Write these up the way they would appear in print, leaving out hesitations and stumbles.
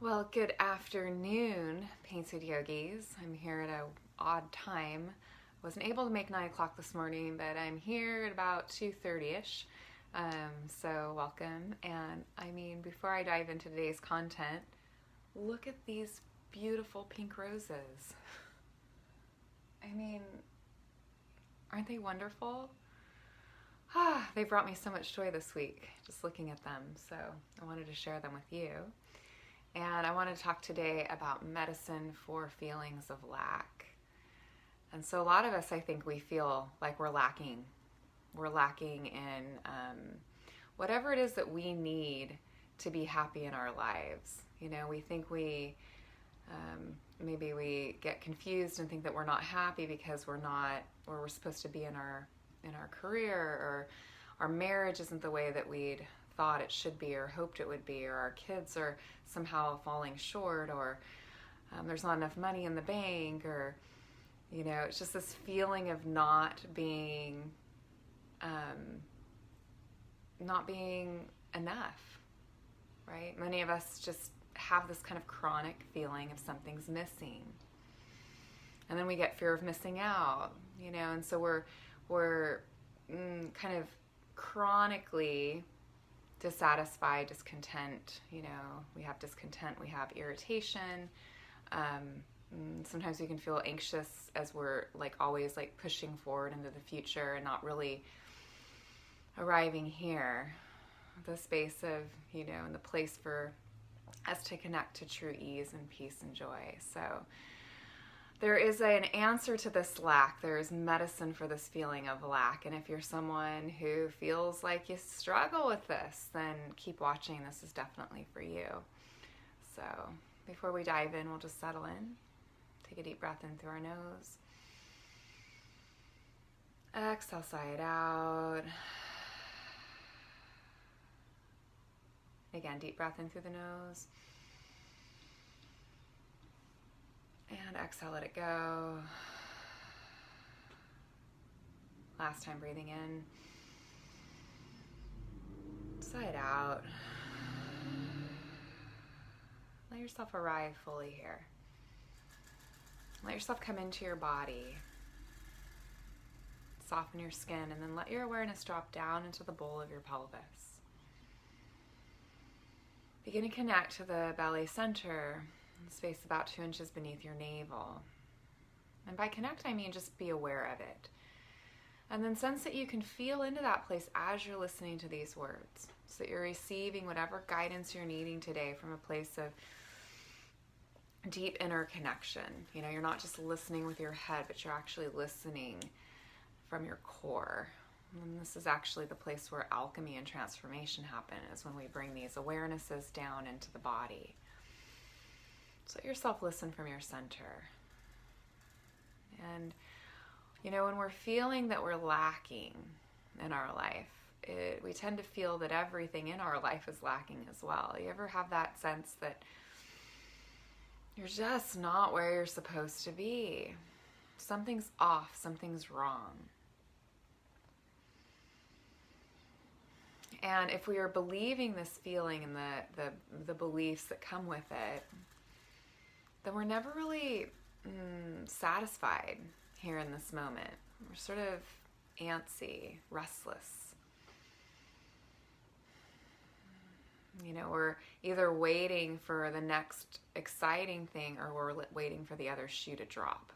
Well, good afternoon, Painted Yogis. I'm here at an odd time. Wasn't able to make 9 o'clock this morning, but I'm here at about 2:30ish. So welcome. And before I dive into today's content, look at these beautiful pink roses. I mean, aren't they wonderful? They brought me so much joy this week just looking at them. So I wanted to share them with you. And I want to talk today about medicine for feelings of lack. And so a lot of us, I think, we feel like we're lacking. We're lacking in whatever it is that we need to be happy in our lives. You know, we think maybe we get confused and think that we're not happy because we're not where we're supposed to be in our career, or our marriage isn't the way that we'd thought it should be or hoped it would be, or our kids are somehow falling short, or there's not enough money in the bank, or it's just this feeling of not being enough, right? Many of us just have this kind of chronic feeling of something's missing, and then we get fear of missing out, and so we're kind of chronically dissatisfied, discontent. We have discontent, we have irritation. Sometimes we can feel anxious as we're always pushing forward into the future and not really arriving here, the space of, and the place for us to connect to true ease and peace and joy. So there is an answer to this lack. There is medicine for this feeling of lack. And if you're someone who feels like you struggle with this, then keep watching. This is definitely for you. So before we dive in, we'll just settle in. Take a deep breath in through our nose. Exhale, sigh it out. Again, deep breath in through the nose. And exhale, let it go. Last time, breathing in. Sigh it out. Let yourself arrive fully here. Let yourself come into your body. Soften your skin, and then let your awareness drop down into the bowl of your pelvis. Begin to connect to the belly center, space about 2 inches beneath your navel. And by connect, I mean just be aware of it. And then sense that you can feel into that place as you're listening to these words, so that you're receiving whatever guidance you're needing today from a place of deep inner connection. You're not just listening with your head, but you're actually listening from your core. And this is actually the place where alchemy and transformation happen, is when we bring these awarenesses down into the body. So let yourself listen from your center. And, when we're feeling that we're lacking in our life, we tend to feel that everything in our life is lacking as well. You ever have that sense that you're just not where you're supposed to be? Something's off, something's wrong. And if we are believing this feeling and the beliefs that come with it, then we're never really satisfied here in this moment. We're sort of antsy, restless. We're either waiting for the next exciting thing, or we're waiting for the other shoe to drop.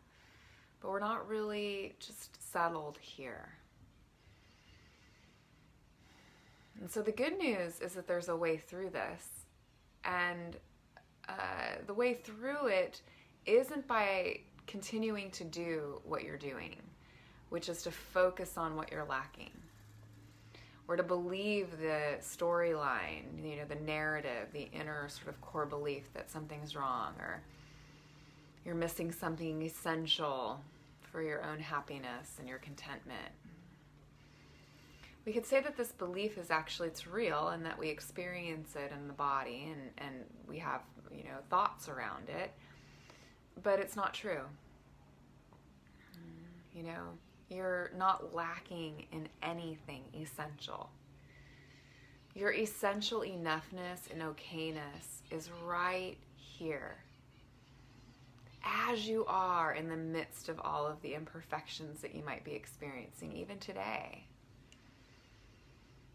But we're not really just settled here. And so the good news is that there's a way through this. And the way through it isn't by continuing to do what you're doing, which is to focus on what you're lacking, or to believe the storyline, the narrative, the inner sort of core belief that something's wrong, or you're missing something essential for your own happiness and your contentment. We could say that this belief is actually, it's real, and that we experience it in the body, and we have, thoughts around it, but it's not true. You're not lacking in anything essential. Your essential enoughness and okayness is right here, as you are in the midst of all of the imperfections that you might be experiencing even today.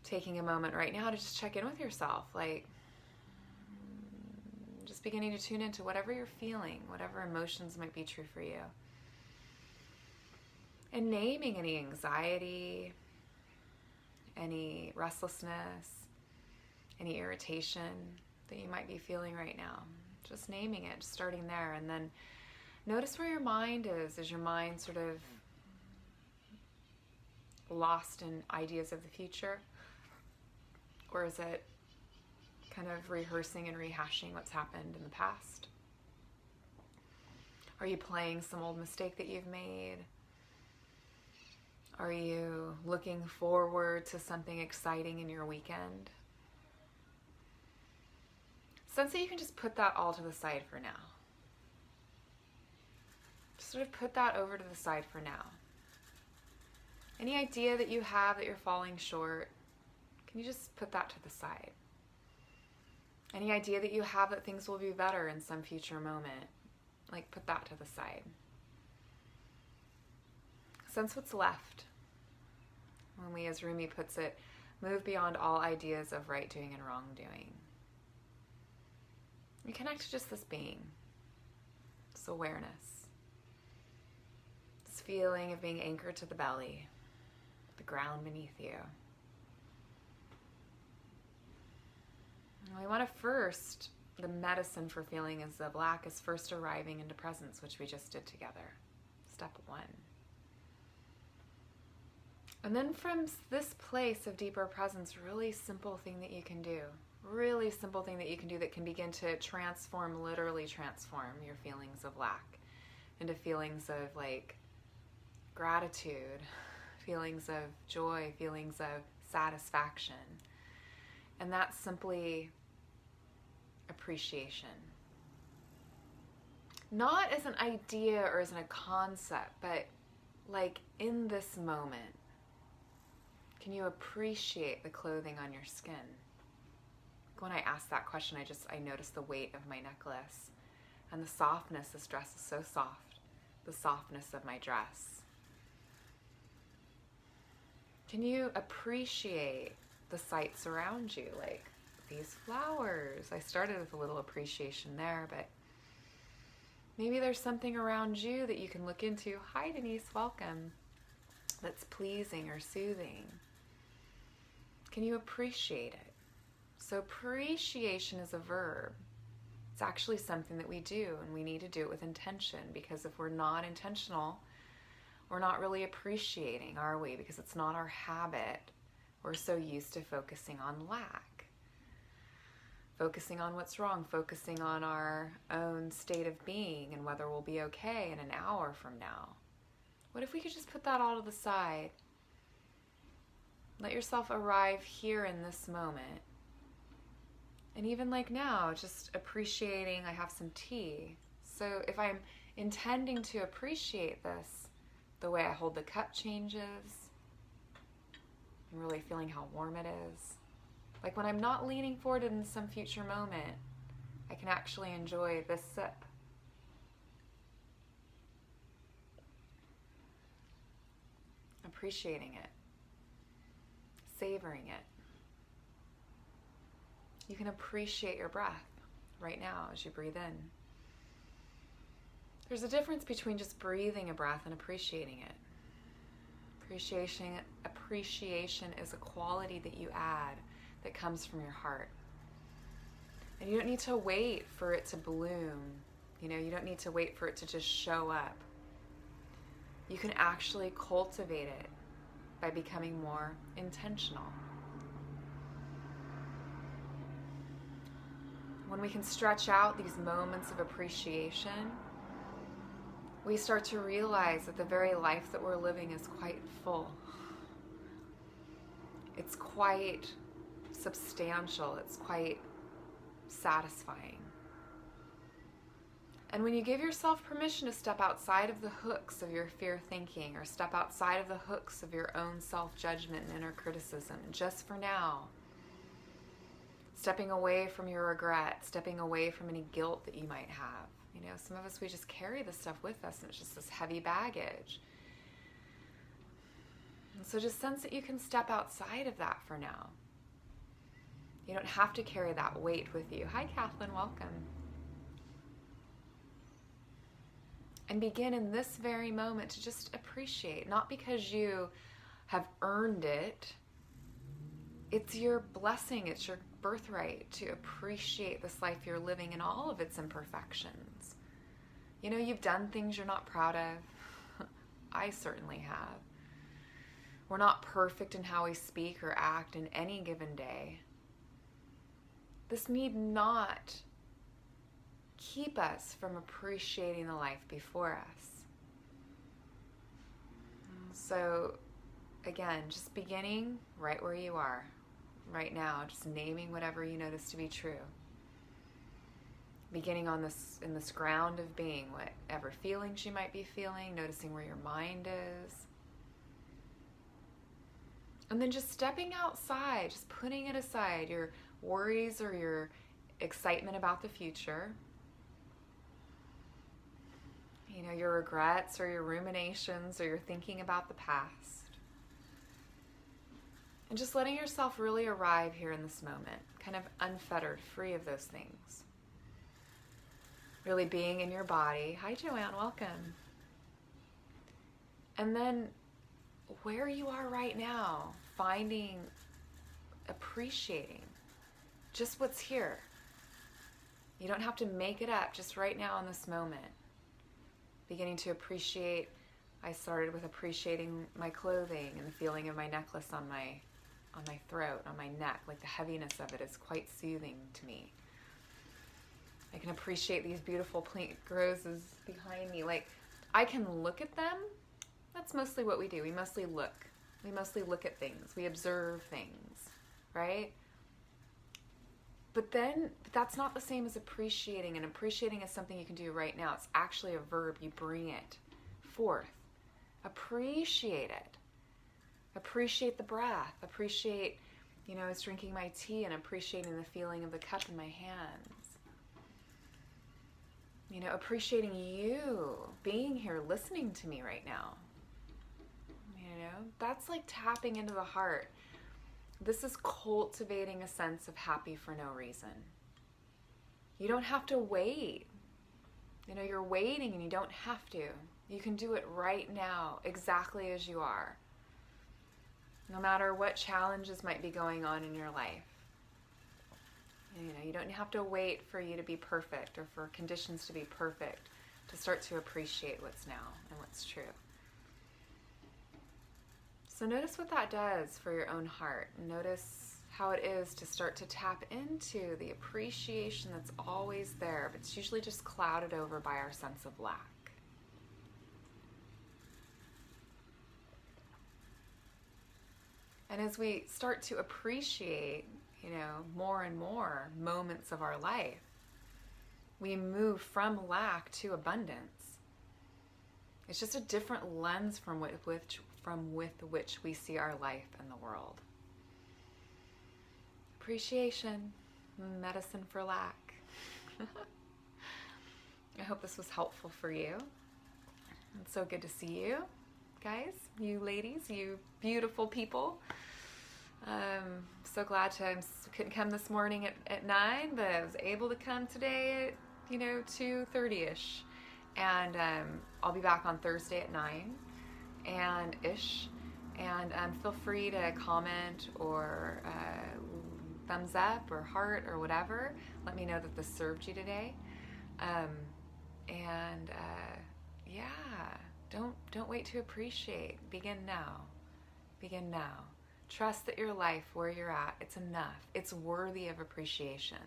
Taking a moment right now to just check in with yourself, like just beginning to tune into whatever you're feeling, whatever emotions might be true for you. And naming any anxiety, any restlessness, any irritation that you might be feeling right now. Just naming it, just starting there. And then notice where your mind is. Is your mind sort of lost in ideas of the future? Or is it kind of rehearsing and rehashing what's happened in the past? Are you playing some old mistake that you've made? Are you looking forward to something exciting in your weekend? Sense that you can just put that all to the side for now. Just sort of put that over to the side for now. Any idea that you have that you're falling short, can you just put that to the side? Any idea that you have that things will be better in some future moment, like put that to the side. Sense what's left. When we, as Rumi puts it, move beyond all ideas of right doing and wrong doing. You connect to just this being, this awareness, this feeling of being anchored to the belly, the ground beneath you. And we want to first, the medicine for feeling is the black is first arriving into presence, which we just did together. Step 1. And then from this place of deeper presence, really simple thing that you can do. Really simple thing that you can do that can begin to transform, literally transform your feelings of lack into feelings of like gratitude, feelings of joy, feelings of satisfaction. And that's simply appreciation. Not as an idea or as a concept, but like in this moment, can you appreciate the clothing on your skin? When I asked that question, I noticed the weight of my necklace and the softness. This dress is so soft. The softness of my dress. Can you appreciate the sights around you, like these flowers? I started with a little appreciation there, but maybe there's something around you that you can look into. Hi, Denise, welcome. That's pleasing or soothing. Can you appreciate it? So appreciation is a verb. It's actually something that we do, and we need to do it with intention, because if we're not intentional, we're not really appreciating, are we? Because it's not our habit. We're so used to focusing on lack, focusing on what's wrong, focusing on our own state of being and whether we'll be okay in an hour from now. What if we could just put that all to the side? Let yourself arrive here in this moment. And even like now, just appreciating I have some tea. So if I'm intending to appreciate this, the way I hold the cup changes. I'm really feeling how warm it is. Like when I'm not leaning forward in some future moment, I can actually enjoy this sip. Appreciating it. Savoring it. You can appreciate your breath right now as you breathe in. There's a difference between just breathing a breath and appreciating it. Appreciation is a quality that you add that comes from your heart. And you don't need to wait for it to bloom. You don't need to wait for it to just show up. You can actually cultivate it by becoming more intentional. When we can stretch out these moments of appreciation, we start to realize that the very life that we're living is quite full. It's quite substantial. It's quite satisfying. And when you give yourself permission to step outside of the hooks of your fear thinking, or step outside of the hooks of your own self-judgment and inner criticism, just for now, Stepping away from your regret, stepping away from any guilt that you might have. You know, some of us, we just carry this stuff with us and it's just this heavy baggage. And so just sense that you can step outside of that for now. You don't have to carry that weight with you. Hi, Kathleen, welcome. And begin in this very moment to just appreciate, not because you have earned it. It's your blessing, it's your birthright to appreciate this life you're living in all of its imperfections. You know, you've done things you're not proud of. I certainly have. We're not perfect in how we speak or act in any given day. This need not keep us from appreciating the life before us. So, again, just beginning right where you are, right now, just naming whatever you notice to be true. Beginning on this, in this ground of being, whatever feelings you might be feeling, noticing where your mind is. And then just stepping outside, just putting it aside, your worries or your excitement about the future. You know, your regrets or your ruminations or your thinking about the past. And just letting yourself really arrive here in this moment, kind of unfettered, free of those things. Really being in your body. Hi, Joanne, welcome. And then where you are right now, appreciating just what's here. You don't have to make it up, just right now in this moment. Beginning to appreciate, I started with appreciating my clothing and the feeling of my necklace on my throat, on my neck. Like the heaviness of it is quite soothing to me. I can appreciate these beautiful pink roses behind me. Like, I can look at them. That's mostly what we do. We mostly look. We mostly look at things. We observe things, right? But then that's not the same as appreciating. And appreciating is something you can do right now. It's actually a verb. You bring it forth. Appreciate it. Appreciate the breath. Appreciate, I was drinking my tea and appreciating the feeling of the cup in my hands. Appreciating you being here, listening to me right now. That's like tapping into the heart. This is cultivating a sense of happy for no reason. You don't have to wait. You're waiting and you don't have to. You can do it right now, exactly as you are. No matter what challenges might be going on in your life. You don't have to wait for you to be perfect or for conditions to be perfect to start to appreciate what's now and what's true. So notice what that does for your own heart. Notice how it is to start to tap into the appreciation that's always there, but it's usually just clouded over by our sense of lack. And as we start to appreciate, more and more moments of our life, we move from lack to abundance. It's just a different lens from with which we see our life and the world. Appreciation, medicine for lack. I hope this was helpful for you. It's so good to see you, guys, you ladies, you beautiful people. So glad I couldn't come this morning at 9, but I was able to come today at 2:30ish, and I'll be back on Thursday at 9 and ish, and feel free to comment or thumbs up or heart or whatever. Let me know that this served you today, don't wait to appreciate. Begin now. Trust that your life, where you're at, it's enough. It's worthy of appreciation.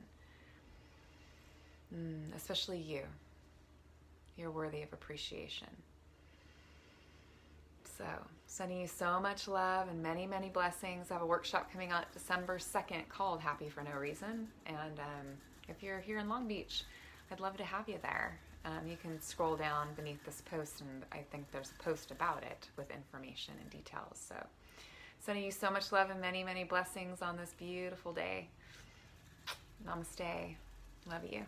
Especially you. You're worthy of appreciation. So, sending you so much love and many, many blessings. I have a workshop coming out December 2nd called Happy for No Reason. And if you're here in Long Beach, I'd love to have you there. You can scroll down beneath this post, and I think there's a post about it with information and details. So, sending you so much love and many, many blessings on this beautiful day. Namaste. Love you.